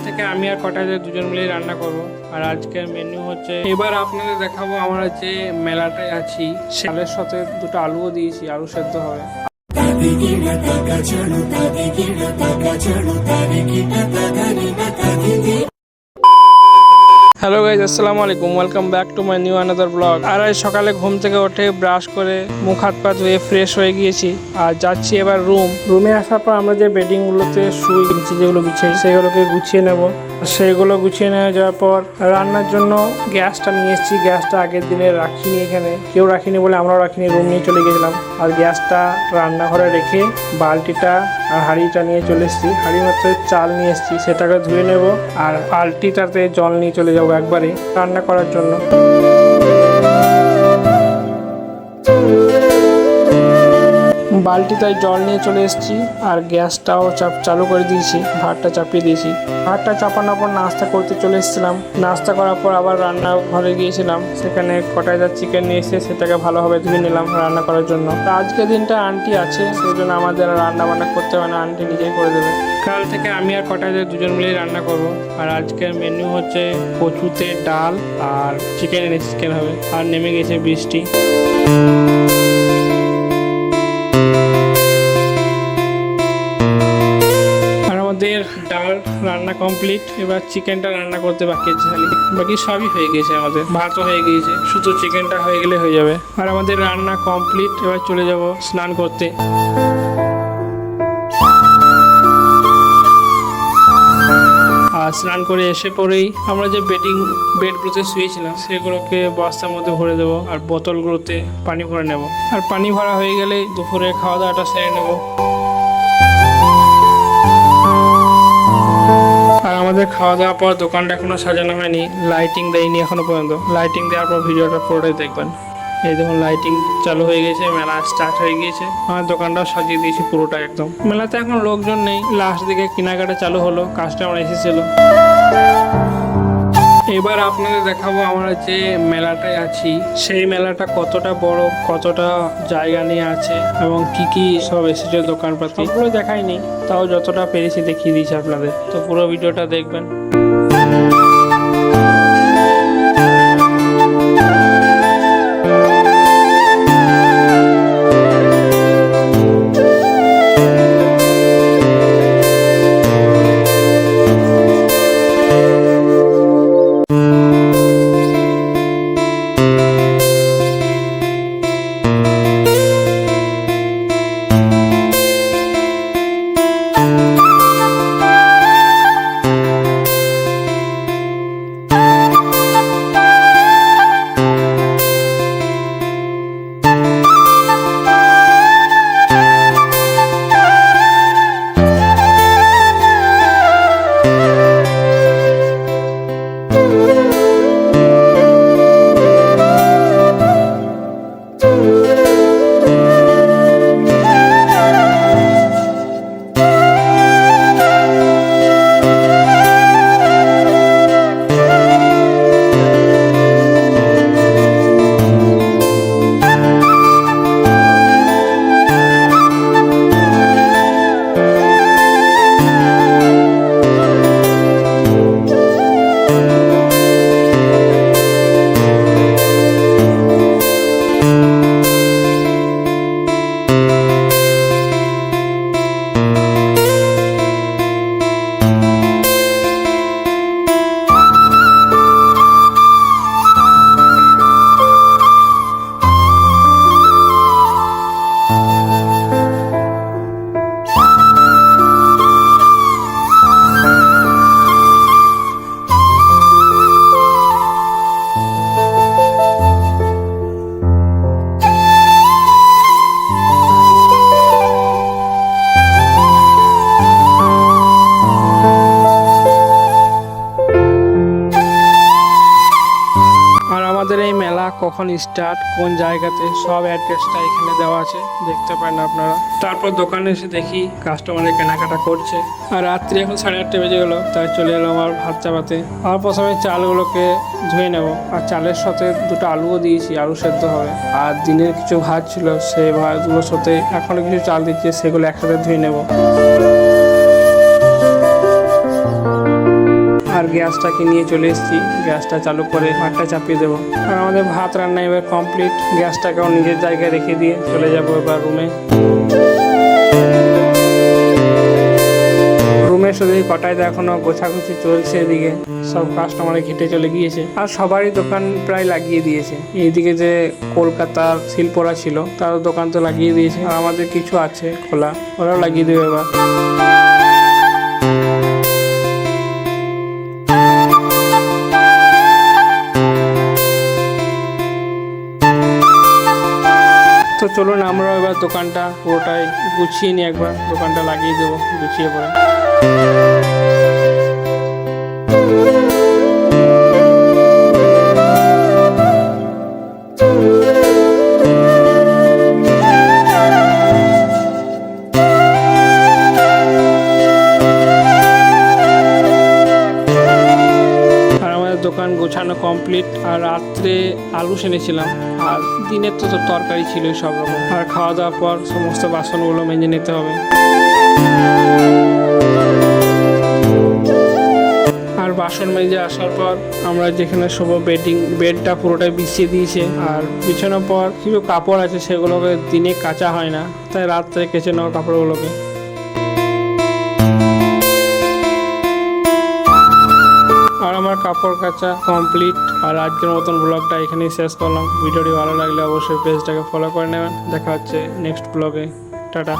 থেকে আমি আর কটাতে দুজন মিলে রান্না করব। আর আজকের মেনু হচ্ছে, এবার আপনাদের দেখাবো আমরা যে মেলাটায় আছি চালের সাথে দুটো আলুও দিয়েছি, আলু সেদ্ধ হবে। হ্যালো গাইজ, আসসালামু আলাইকুম, welcome back to my new another blog. আর আজ সকালে ঘুম থেকে উঠে ব্রাশ করে মুখ হাত পা ধুয়ে ফ্রেশ হয়ে গিয়েছি আর যাচ্ছি এবার রুমে আসার পর আমরা যে বেডিংগুলোতে শুই নিচে যেগুলো বিছাই সেগুলোকে গুছিয়ে নেব। সেইগুলো গুছিয়ে নেওয়া যাওয়ার পর রান্নার জন্য গ্যাসটা নিয়ে এসেছি। গ্যাসটা আগের দিনে রাখিনি, এখানে কেউ রাখিনি বলে আমরাও রাখিনি, রুম নিয়ে চলে গেছিলাম। আর গ্যাসটা রান্নাঘরে রেখে বালতিটা আর হাঁড়িটা নিয়ে চলে এসেছি। হাঁড়ির মধ্যে চাল নিয়ে এসেছি, সেটাকে ধুয়ে নেব আর বালতিটাতে জল নিয়ে চলে যাবো একবারে রান্না করার জন্য। বালতিটায় জল নিয়ে চলে এসেছি আর গ্যাসটাও চালু করে দিয়েছি, ভাতটা চাপিয়ে দিয়েছি। ভাতটা চাপানোর পর নাস্তা করতে চলে এসেছিলাম। নাস্তা করার পর আবার রান্নাঘরে গিয়েছিলাম, সেখানে কটাইজার চিকেন নিয়ে এসে সেটাকে ভালোভাবে ধুয়ে নিলাম রান্না করার জন্য। আজকের দিনটা আন্টি আছে, সেই জন্য আমাদের রান্না বান্না করতে হবে না, আন্টি নিজেই করে দেবে। কাল থেকে আমি আর কটাইজার দুজন মিলেই রান্না করব। আর আজকের মেনু হচ্ছে কচুতে ডাল আর চিকেন হবে। আর নেমে গেছে বৃষ্টি। ডাল রান্না কমপ্লিট, এবার চিকেনটা রান্না করতে বাকি আছে, বাকি সবই হয়ে গেছে, আমাদের ভাতও হয়ে গিয়েছে, শুধু চিকেনটা হয়ে গেলে হয়ে যাবে। আর আমাদের রান্না কমপ্লিট, এবার চলে যাব স্নান করতে। আর স্নান করে এসে পরেই আমরা যে বেডগুলোতে শুয়েছিলাম সেগুলোকে বস্তার মধ্যে ভরে দেবো আর বোতলগুলোতে পানি ভরে নেব। আর পানি ভরা হয়ে গেলে দুপুরে খাওয়া দাওয়াটা সেরে নেব। আর আমাদের খাওয়া দাওয়ার পর দোকানটা এখনো সাজানো হয়নি, লাইটিং দেয়নি এখনো পর্যন্ত। লাইটিং দেওয়ার পর ভিডিওটা পুরোটাই দেখবেন। এই দেখুন লাইটিং চালু হয়ে গেছে, মেলা স্টার্ট হয়ে গিয়েছে। আমার দোকানটাও সাজিয়ে দিয়েছি পুরোটা একদম। মেলাতে এখন লোকজন নেই, লাস্ট দিকে কেনাকাটা চালু হলো, কাস্টমার এসেছিল। এবার আপনাদের দেখাবো আমরা যে মেলাটায় আছি সেই মেলাটা কতটা বড়, কতটা জায়গা নিয়ে আছে এবং কি কি সব এসেছে দোকানপাতি, সবগুলো দেখাইনি, তাও যতটা পেরেছি দেখিয়ে দিয়েছি আপনাদের। তো পুরো ভিডিওটা দেখবেন। আমাদের এই মেলা কখন স্টার্ট, কোন জায়গাতে, সব অ্যাড্রেসটা এখানে দেওয়া আছে, দেখতে পারেন আপনারা। তারপর দোকানে এসে দেখি কাস্টমারের কেনাকাটা করছে। আর রাত্রি এখন 8:30 বেজে গেলো, তাই চলে এলাম আর ভাত চাপাতে। আর প্রথমে চালগুলোকে ধুয়ে নেব। আর চালের সাথে দুটো আলুও দিয়েছি, আলু সেদ্ধ হবে। আর দিনের কিছু ভাত ছিল, সেই ভাতগুলোর সাথে এখনো কিছু চাল দিচ্ছে, সেগুলো একসাথে ধুয়ে নেব। আর গ্যাসটাকে নিয়ে চলে এসেছি, গ্যাসটা চালু করে ভাতটা চাপিয়ে দেবো। আর আমাদের ভাত রান্না এবার কমপ্লিট। গ্যাসটাকেও নিজের জায়গায় রেখে দিয়ে চলে যাবো এবার রুমে। রুমের শুধু কটায় এখনো গোছাগুছি চলছে, এদিকে সব কাস্টমারে ঘেটে চলে গিয়েছে আর সবারই দোকান প্রায় লাগিয়ে দিয়েছে। এইদিকে যে কলকাতার শিল্পরা ছিল তারও দোকান তো লাগিয়ে দিয়েছে, আর আমাদের কিছু আছে খোলা, ওরাও লাগিয়ে দেবে এবার। তো চলুন আমরাও এবার দোকানটা পুরোটাই গুছিয়ে নিই, একবার দোকানটা লাগিয়ে দেবো গুছিয়ে পরে। দোকান গোছানো কমপ্লিট। আর রাত্রে আলু এনেছিলাম, আর দিনের তো তরকারি ছিল সব রকম। আর খাওয়া দাওয়ার পর সমস্ত বাসনগুলো মেজে নিতে হবে। আর বাসন মেজে আসার পর আমরা যেখানে শোব বেডটা পুরোটাই বিছিয়ে দিয়েছে। আর বিছানোর পর কিছু কাপড় আছে সেগুলোকে দিনে কাচা হয় না, তাই রাত্রে কেচে নেওয়া কাপড়গুলোকে। আর আমার কাপড় কাচা কমপ্লিট। আর আজকের মতন ব্লগটা এখানেই শেষ করলাম। ভিডিওটি ভালো লাগলে অবশ্যই পেজটাকে ফলো করে নেবেন। দেখা হচ্ছে নেক্সট ব্লগে। টাটা।